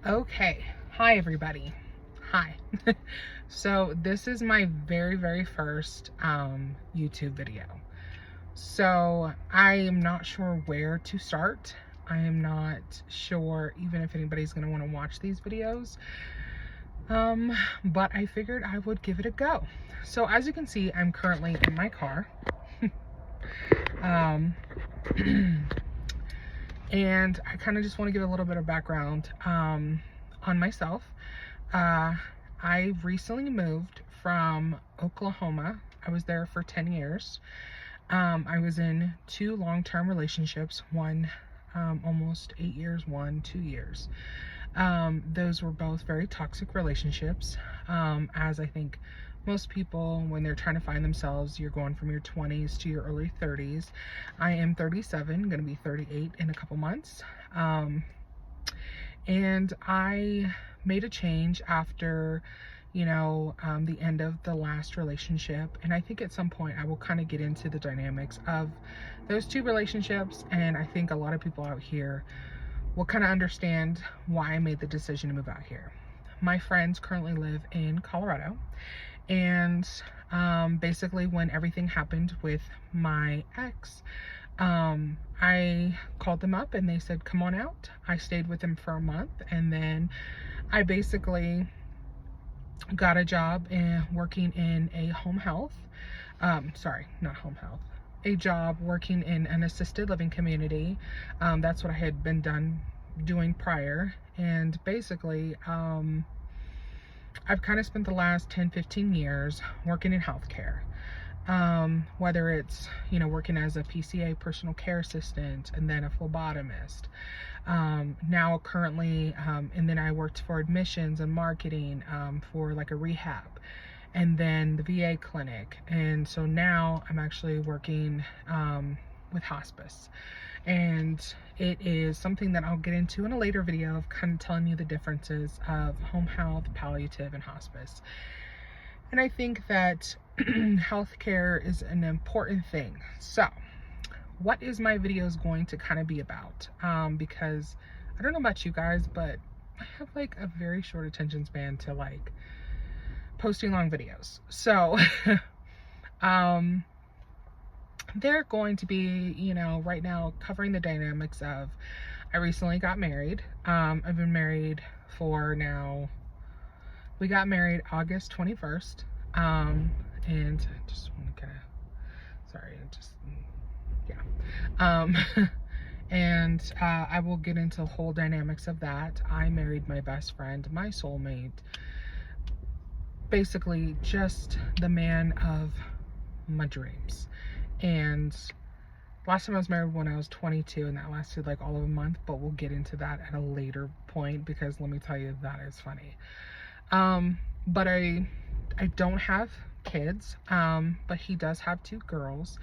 Okay, hi everybody. Hi. So this is my very first YouTube video. So I am not sure where to start. I am not sure even if anybody's gonna want to watch these videos. But I figured I would give it a go. So as you can see, I'm currently in my car. um and I kind of just want to give a little bit of background on myself. Uh, I recently moved from Oklahoma. I was there for 10 years. I was in 2 long-term relationships, one almost 8 years, one 2 years. Those were both very toxic relationships. As I think most people, when they're trying to find themselves, you're going from your 20s to your early 30s. I am 37, going to be 38 in a couple months. And I made a change after, the end of the last relationship. And I think at some point I will kind of get into the dynamics of those 2 relationships. And I think a lot of people out here will kind of understand why I made the decision to move out here. My friends currently live in Colorado. And basically when everything happened with my ex, I called them up and they said, come on out. I stayed with them for a month, and then I basically got a job working in a home health, sorry, not home health, a job working in an assisted living community. That's what I had been doing prior. And basically, I've kind of spent the last 10-15 years working in healthcare. Whether it's, working as a PCA, personal care assistant, and then a phlebotomist. Now currently, and then I worked for admissions and marketing for like a rehab, and then the VA clinic. And so now I'm actually working with hospice. And it is something that I'll get into in a later video of kind of telling you the differences of home health, palliative, and hospice. And I think that healthcare is an important thing. So what is my videos going to kind of be about? Because I don't know about you guys, but I have like a very short attention span to like posting long videos. So they're going to be, right now covering the dynamics of, I recently got married. I've been married for now, we got married August 21st. And I just want to kind of, sorry, yeah. And I will get into the whole dynamics of that. I married my best friend, my soulmate, basically just the man of my dreams. And last time I was married when I was 22, and that lasted like all of a month, but we'll get into that at a later point, because let me tell you, that is funny. But I don't have kids, but he does have 2 girls,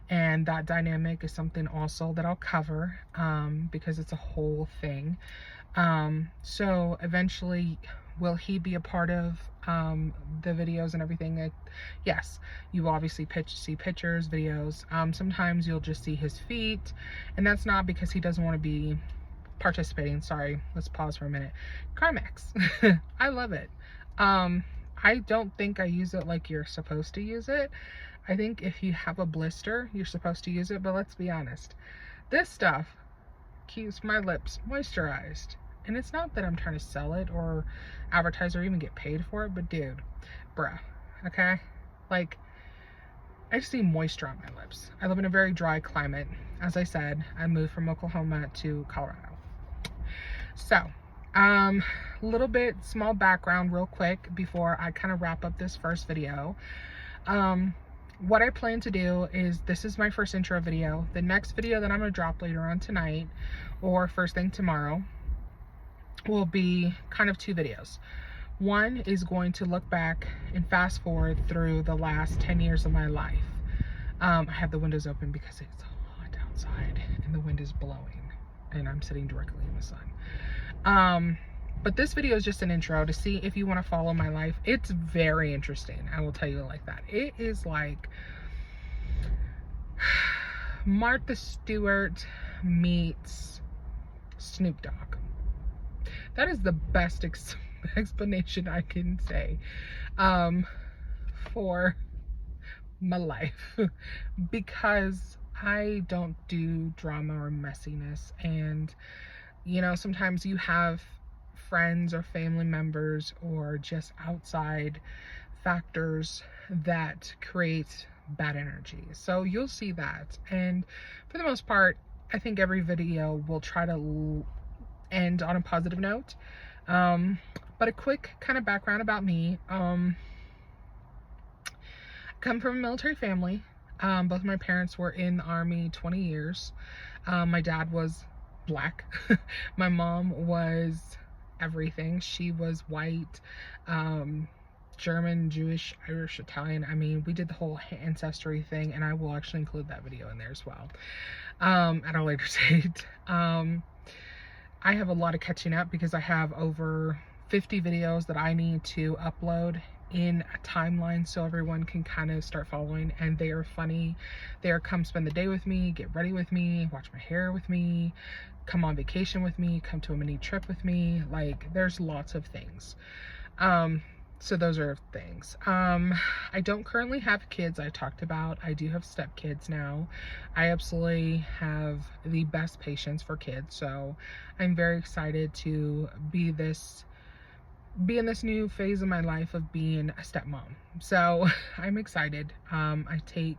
and that dynamic is something also that I'll cover, because it's a whole thing. So eventually, will he be a part of the videos and everything? Yes, you obviously see pictures, videos. Sometimes you'll just see his feet, and that's not because he doesn't want to be participating. Sorry, let's pause for a minute. Carmex. I love it. I don't think I use it like you're supposed to use it. I think if you have a blister, you're supposed to use it, but let's be honest. This stuff keeps my lips moisturized. And it's not that I'm trying to sell it or advertise or even get paid for it, but dude, bruh, okay? Like, I just need moisture on my lips. I live in a very dry climate. As I said, I moved from Oklahoma to Colorado. So, little bit small background real quick before I kind of wrap up this first video. What I plan to do is, this is my first intro video. The next video that I'm going to drop later on tonight or first thing tomorrow will be kind of 2 videos. One is going to look back and fast forward through the last 10 years of my life. I have the windows open because it's hot outside and the wind is blowing and I'm sitting directly in the sun. But this video is just an intro to see if you want to follow my life. It's very interesting. I will tell you like that. It is like Martha Stewart meets Snoop Dogg. That is the best explanation I can say for my life because I don't do drama or messiness. And you know, sometimes you have friends or family members or just outside factors that create bad energy. So you'll see that. And for the most part, I think every video will try to end on a positive note. But a quick kind of background about me. I come from a military family. Both my parents were in the Army 20 years. My dad was black. My mom was everything. She was white, German, Jewish, Irish, Italian. I mean, we did the whole ancestry thing, and I will actually include that video in there as well at a later date. I have a lot of catching up because I have over 50 videos that I need to upload in a timeline so everyone can kind of start following, and they are funny. They are come spend the day with me, get ready with me, watch my hair with me, come on vacation with me, come to a mini trip with me. Like, there's lots of things. So those are things. I don't currently have kids. I talked about I do have stepkids now. I absolutely have the best patience for kids, so I'm very excited to be in this new phase of my life of being a stepmom. So I'm excited. I take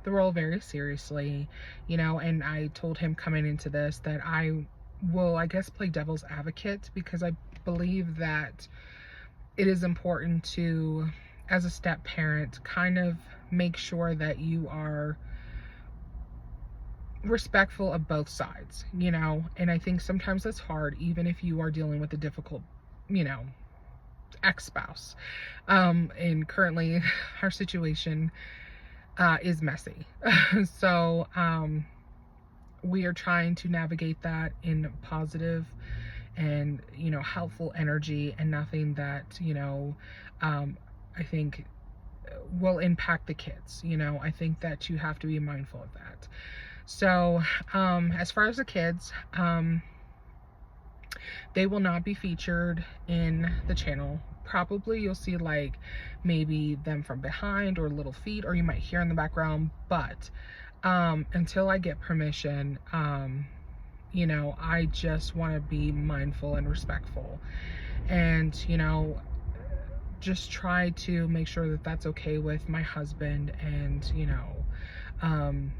the role very seriously, you know, and I told him coming into this that I will, I guess, play devil's advocate because I believe that it is important to, as a step parent, kind of make sure that you are respectful of both sides, you know, and I think sometimes that's hard, even if you are dealing with a difficult, you know, ex-spouse. And currently our situation is messy. So we are trying to navigate that in positive and, you know, helpful energy, and nothing that, you know, I think will impact the kids. You know, I think that you have to be mindful of that. So as far as the kids, they will not be featured in the channel. Probably you'll see like maybe them from behind or little feet, or you might hear in the background, but until I get permission, you know, I just want to be mindful and respectful, and, you know, just try to make sure that that's okay with my husband, and, you know,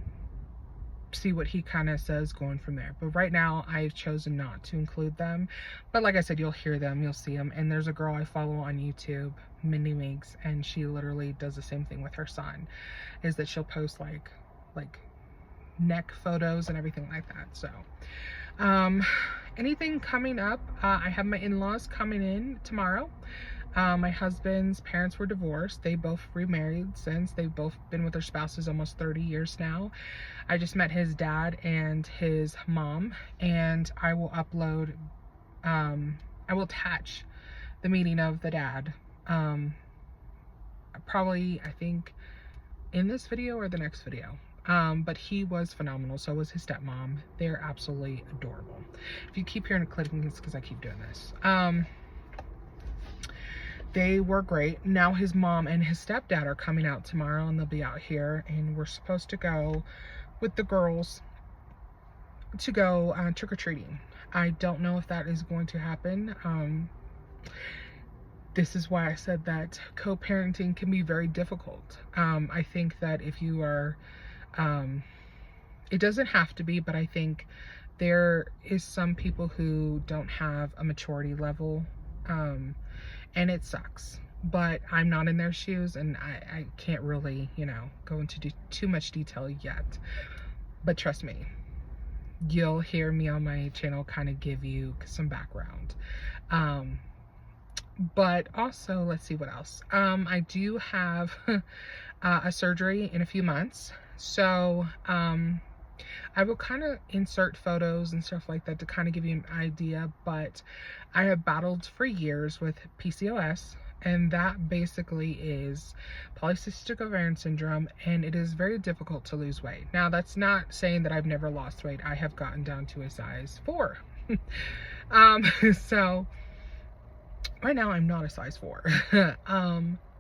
see what he kind of says going from there. But right now I've chosen not to include them, but like I said, you'll hear them, you'll see them. And there's a girl I follow on YouTube, Mindy Meeks, and she literally does the same thing with her son, is that she'll post like neck photos and everything like that. So anything coming up, I have my in-laws coming in tomorrow. My husband's parents were divorced. They both remarried since. They've both been with their spouses almost 30 years now. I just met his dad and his mom, and I will upload, I will attach the meeting of the dad, probably, I think, in this video or the next video. But he was phenomenal. So was his stepmom. They're absolutely adorable. If you keep hearing a clicking, it's because I keep doing this. They were great. Now his mom and his stepdad are coming out tomorrow, and they'll be out here, and we're supposed to go with the girls to go trick-or-treating. I don't know if that is going to happen. This is why I said that co-parenting can be very difficult. I think that if you are, it doesn't have to be, but I think there is some people who don't have a maturity level, and it sucks. But I'm not in their shoes, and I can't really, you know, go into too much detail yet. But trust me, you'll hear me on my channel kind of give you some background. But also, let's see what else. I do have a surgery in a few months. So I will kind of insert photos and stuff like that to kind of give you an idea, but I have battled for years with PCOS, and that basically is polycystic ovarian syndrome, and it is very difficult to lose weight. Now, that's not saying that I've never lost weight. I have gotten down to a size 4. So right now I'm not a size 4.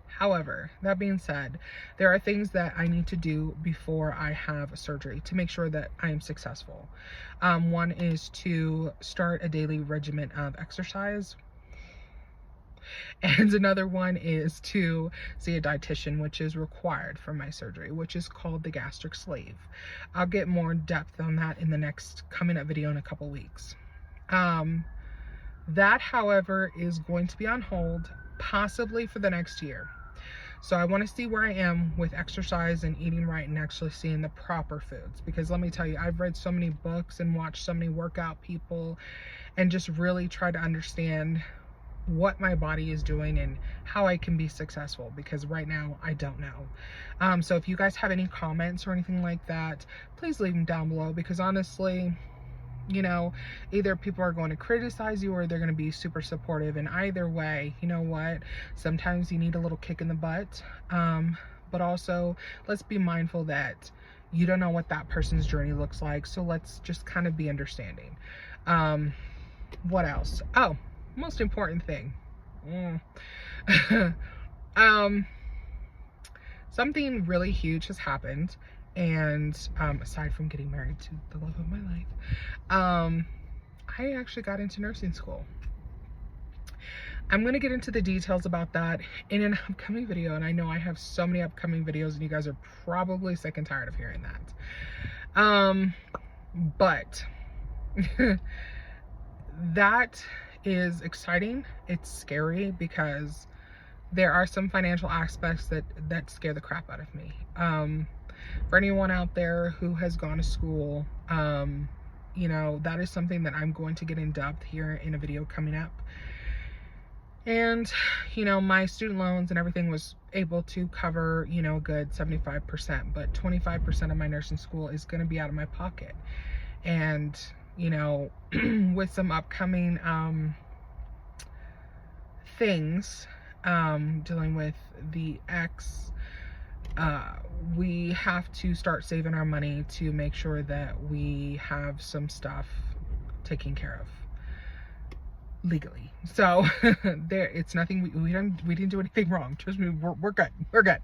However, that being said, there are things that I need to do before I have a surgery to make sure that I am successful. One is to start a daily regimen of exercise. And another one is to see a dietitian, which is required for my surgery, which is called the gastric sleeve. I'll get more in depth on that in the next coming up video in a couple weeks. That, however, is going to be on hold, possibly for the next year. So I want to see where I am with exercise and eating right and actually seeing the proper foods. Because let me tell you, I've read so many books and watched so many workout people and just really try to understand what my body is doing and how I can be successful, because right now I don't know. So if you guys have any comments or anything like that, please leave them down below, because honestly, you know, either people are going to criticize you or they're going to be super supportive, and either way, you know what, sometimes you need a little kick in the butt. But also, let's be mindful that you don't know what that person's journey looks like, so let's just kind of be understanding. What else? Oh, most important thing. Something really huge has happened, and aside from getting married to the love of my life, I actually got into nursing school. I'm going to get into the details about that in an upcoming video, and I know I have so many upcoming videos and you guys are probably sick and tired of hearing that. But that is exciting. It's scary because there are some financial aspects that scare the crap out of me. For anyone out there who has gone to school, you know, that is something that I'm going to get in depth here in a video coming up. And, you know, my student loans and everything was able to cover, you know, a good 75%, but 25% of my nursing school is going to be out of my pocket. And, you know, with some upcoming things, dealing with the ex, we have to start saving our money to make sure that we have some stuff taken care of legally. So there, it's nothing, we didn't do anything wrong. Trust me, we're good. We're good.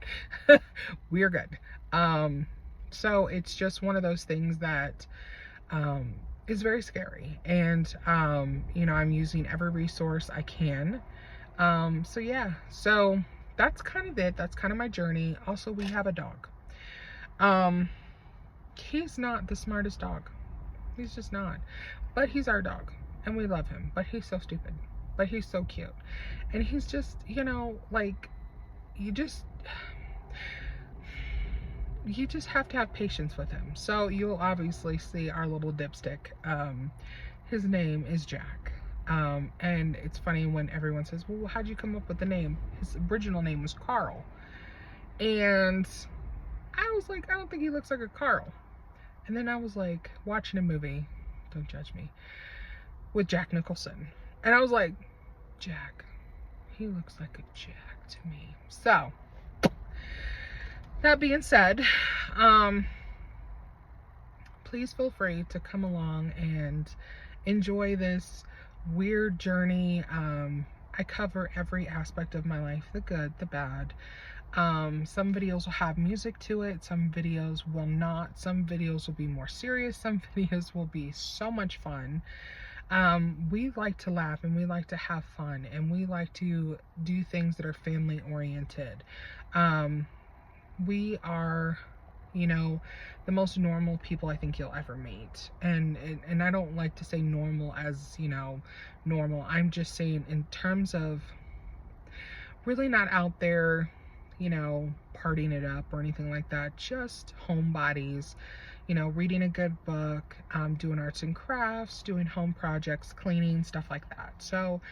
We're good. So it's just one of those things that is very scary, and you know, I'm using every resource I can. So yeah, so that's kind of it. That's kind of my journey. Also, we have a dog. He's not the smartest dog. He's just not. But he's our dog, and we love him. But he's so stupid. But he's so cute. And he's just, you know, like, you just have to have patience with him. So you'll obviously see our little dipstick. His name is Jack. And it's funny when everyone says, well, how'd you come up with the name? His original name was Carl. And I was like, I don't think he looks like a Carl. And then I was like watching a movie, don't judge me, with Jack Nicholson. And I was like, Jack, he looks like a Jack to me. So, that being said, please feel free to come along and enjoy this weird journey. I cover every aspect of my life, the good, the bad. Some videos will have music to it, some videos will not, some videos will be more serious, some videos will be so much fun. We like to laugh, and we like to have fun, and we like to do things that are family oriented. We are, you know, the most normal people I think you'll ever meet. And I don't like to say normal as, you know, normal. I'm just saying in terms of really not out there, you know, partying it up or anything like that. Just homebodies, you know, reading a good book, doing arts and crafts, doing home projects, cleaning, stuff like that. So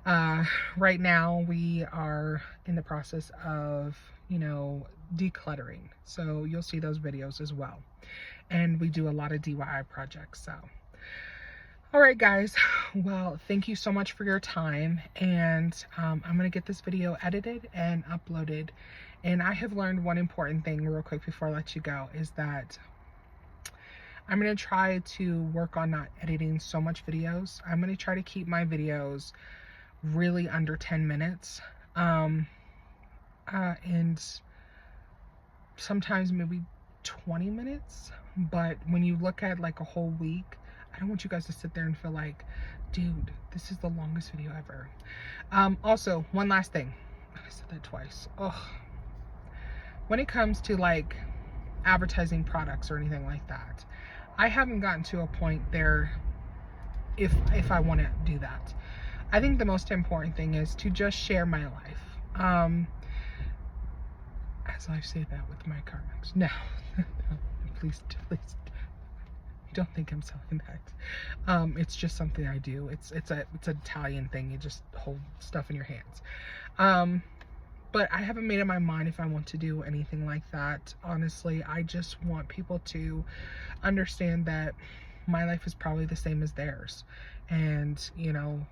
right now we are in the process of, you know, decluttering. So you'll see those videos as well. And we do a lot of DIY projects. So all right, guys, well, thank you so much for your time, and I'm gonna get this video edited and uploaded. And I have learned one important thing real quick before I let you go, is that I'm gonna try to work on not editing so much videos. I'm gonna try to keep my videos really under 10 minutes. And sometimes maybe 20 minutes. But when you look at like a whole week, I don't want you guys to sit there and feel like, dude, this is the longest video ever. Also, one last thing. I said that twice. Oh, when it comes to like advertising products or anything like that, I haven't gotten to a point there if I want to do that. I think the most important thing is to just share my life. As I say that with my karmics. No, no, please don't think I'm selling that. It's just something I do. It's an Italian thing. You just hold stuff in your hands. But I haven't made up my mind if I want to do anything like that. Honestly, I just want people to understand that my life is probably the same as theirs. And, you know,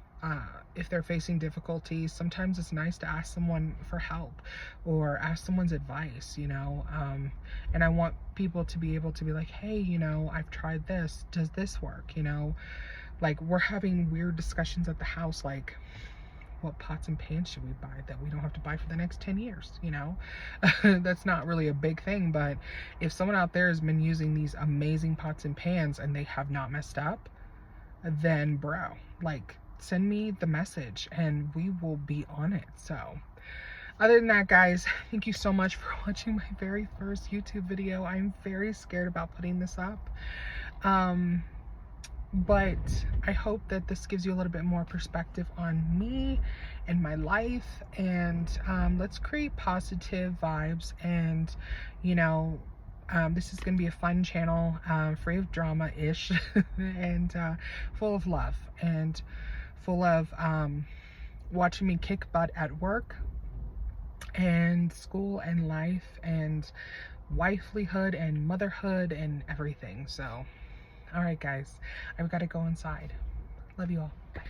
if they're facing difficulties, sometimes it's nice to ask someone for help or ask someone's advice, you know. And I want people to be able to be like, hey, you know, I've tried this. Does this work? You know, like we're having weird discussions at the house, like, what pots and pans should we buy that we don't have to buy for the next 10 years, you know? That's not really a big thing, but if someone out there has been using these amazing pots and pans and they have not messed up, then bro, like, send me the message and we will be on it. So other than that, guys, thank you so much for watching my very first YouTube video. I'm very scared about putting this up. But I hope that this gives you a little bit more perspective on me and my life, and let's create positive vibes. And you know, this is going to be a fun channel, free of drama-ish, and full of love, and full of watching me kick butt at work and school and life and wifelyhood and motherhood and everything. So all right, guys, I've got to go inside. Love you all. Bye.